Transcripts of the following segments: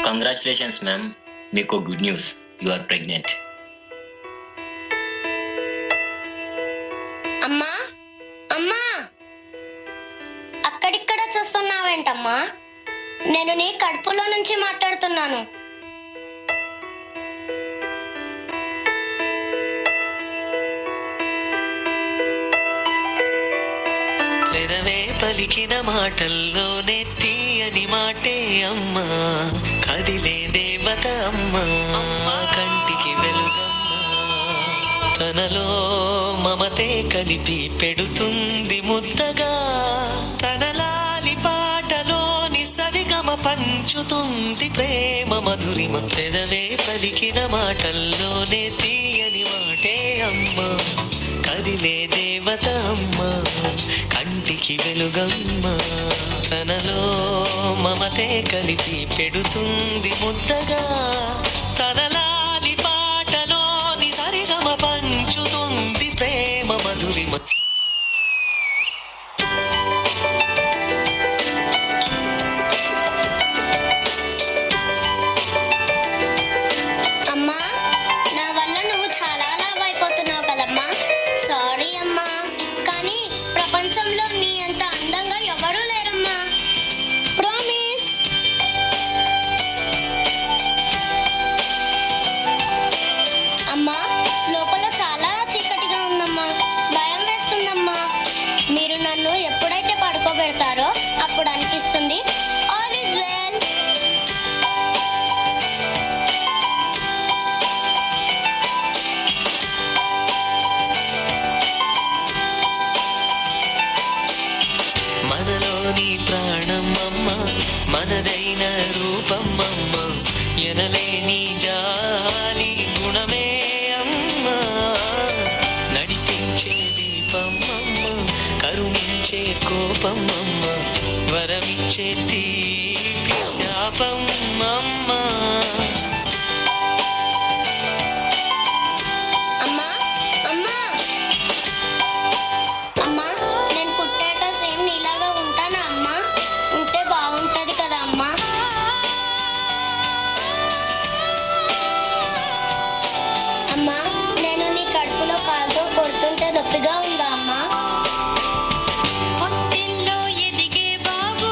Congratulations ma'am, మీకు good news, you are pregnant. అమ్మా అమ్మా, అక్కడిక్కడ చూస్తున్నావేంటమ్మా? నేను నీ కడుపులో నుంచి మాట్లాడుతున్నాను. పెదవే పలికిన మాటల్లోనే తీయని మాటే అమ్మా, కదిలే దేవత అమ్మా, కంటికి వెలుగమ్మా, తనలో మమతే కలిపి పెడుతుంది ముద్దగా, తనలాలి పాటలోని సరిగమ పంచుతుంది ప్రేమ మధురిమ. పెదవే పలికిన మాటల్లోనే తీయని మాటే అమ్మా, కదిలే దేవత అమ్మా, కంటికి వెలుగమ్మ, తనలో మమతే కలిపి పెడుతుంది ముద్దగా, తనలాలి పాటలోని సరిగమ పంచుతుంది ప్రేమ మధురిమ. అమ్మా, నా వల్ల నువ్వు చాలా లావు అయిపోతున్నావు కదమ్మా. సారీ అమ్మా, కానీ ప్రపంచంలో నీ అంత అందంగా ఎవరూ లేరమ్మా. ప్రామిస్. అమ్మా, లోపల చాలా చీకటిగా ఉందమ్మా, భయం వేస్తుందమ్మా. మీరు నన్ను ఎప్పుడైతే పడుకోబెడతారో అప్పుడు అనిపిస్తుంది ఆల్ ఈజ్ వెల్. మనలోని ప్రాణం అమ్మ, మనదైన రూపం అమ్మ, ఎనలేని జాలి గుణమే అమ్మ, నడిపించే దీపం అమ్మ, కరుణించే కోపం అమ్మ, వరమిచ్చే తీపి శాపం అమ్మ. అమ్మా అమ్మా అమ్మా, నేను పుట్టాక సేమ్ నీలాగా ఉంటానా అమ్మా? ఉంటే బాగుంటది కదా అమ్మా. అమ్మా, నేను నీ కడుపులో కాలుతో కొడుతుంటే నొప్పిగా ఉందా అమ్మా? పొట్టిల్లో ఎదిగే బాబు,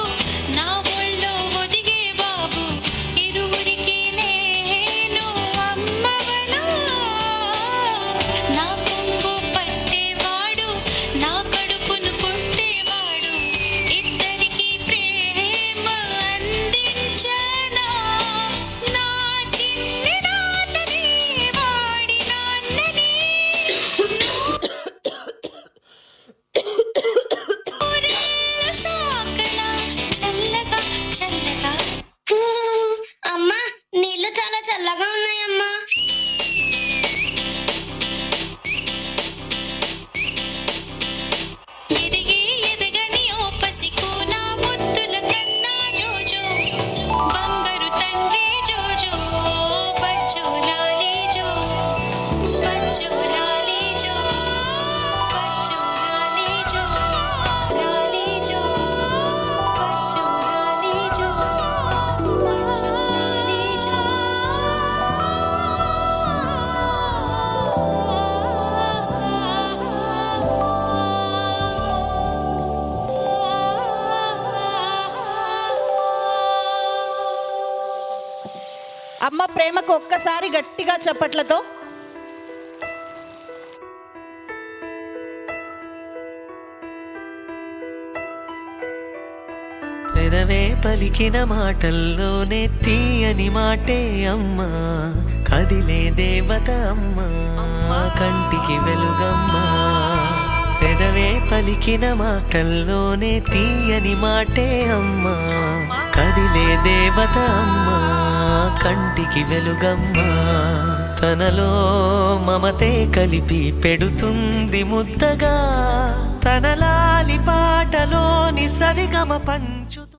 నా ఒళ్ళో ఒదిగే బాబు, ఇరువురికి నేను అమ్మవనా, నా కొంగు పట్టేవాడు, నా కడుపును పుట్టేవాడు, ఇద్దరికి ప్రేమ అందించనా, నా చిన్ని నాన్నని వాడి నాన్నని సాకనా చల్లగా చల్లగా. అమ్మా, నీళ్లు చాలా చల్లగా ఉన్నాయమ్మా. ఎదిగే ఎదగని ఓ పసికు నా ముద్దుల కన్నా జోజో, బంగారు తండ్రి జోజో, బచ్చోలాలి జో, బచ్చోలాలి జో, బచ్చోలాలి జో, లాలి జో, బచ్చోలాలి జో, బచ్చోలాలి జో. అమ్మ ప్రేమకు ఒక్కసారి గట్టిగా చప్పట్లతో. పెదవే పలికిన మాటల్లోనే తీయని మాటే అమ్మా, కదిలే దేవత అమ్మా, కంటికి వెలుగమ్మా. పెదవే పలికిన మాటల్లోనే తీయని మాటే అమ్మా, కదిలే దేవత అమ్మా, కంటికి వెలుగమ్మా, తనలో మమతే కలిపి పెడుతుంది ముద్దగా, తనలాలి పాటలోని సరిగమ పంచు.